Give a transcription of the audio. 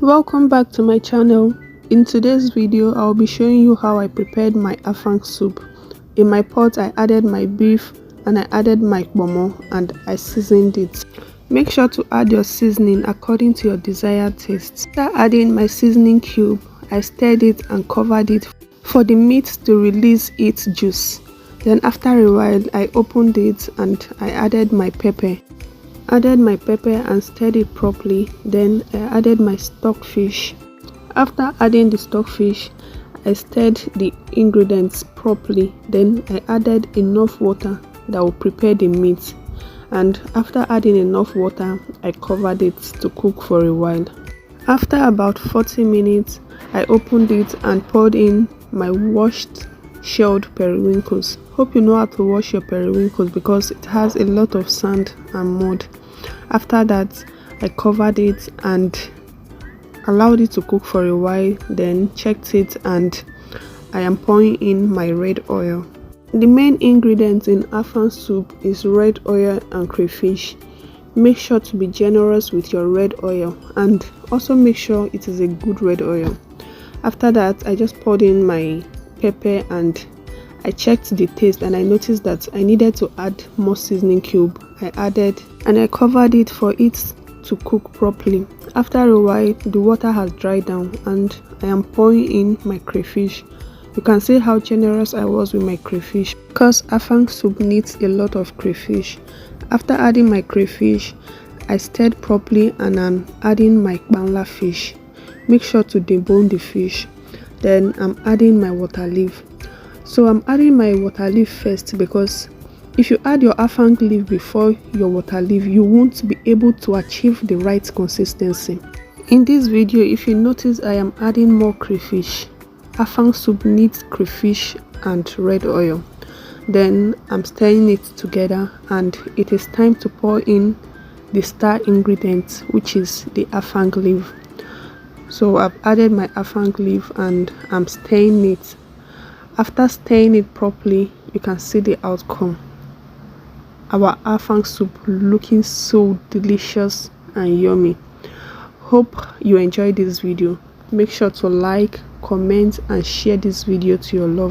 Welcome back to my channel. In today's video I'll be showing you how I prepared my afang soup. In my pot I added my beef and I added my pomo and I seasoned it. Make sure to add your seasoning according to your desired taste. After adding my seasoning cube, I stirred it and covered it for the meat to release its juice. Then after a while I opened it and I added my pepper. And stirred it properly. Then I added my stockfish. After adding the stockfish, I stirred the ingredients properly. Then I added enough water that will prepare the meat, and after adding enough water I covered it to cook for a while. After about 40 minutes I opened it and poured in my washed shelled periwinkles. Hope you know how to wash your periwinkles because it has a lot of sand and mud. After that I covered it and allowed it to cook for a while, then checked it and I am pouring in my red oil. The main ingredients in afang soup is red oil and crayfish. Make sure to be generous with your red oil and also make sure it is a good red oil. After that I just poured in my pepper and I checked the taste and I noticed that I needed to add more seasoning cube. I added and I covered it for it to cook properly. After a while the water has dried down and I am pouring in my crayfish. You can see how generous I was with my crayfish because afang soup needs a lot of crayfish. After adding my crayfish, I stirred properly and I'm adding my Panla fish. Make sure to debone the fish. Then I'm adding my water leaf. So I'm adding my water leaf first because if you add your afang leaf before your water leaf, you won't be able to achieve the right consistency. In this video, if you notice, I am adding more crayfish. Afang soup needs crayfish and red oil. Then I'm stirring it together and it is time to pour in the star ingredient, which is the afang leaf. So I've added my afang leaf and I'm stirring it. After stirring it properly, you can see the outcome. Our afang soup looking so delicious and yummy. Hope you enjoyed this video. Make sure to like, comment and share this video to your loved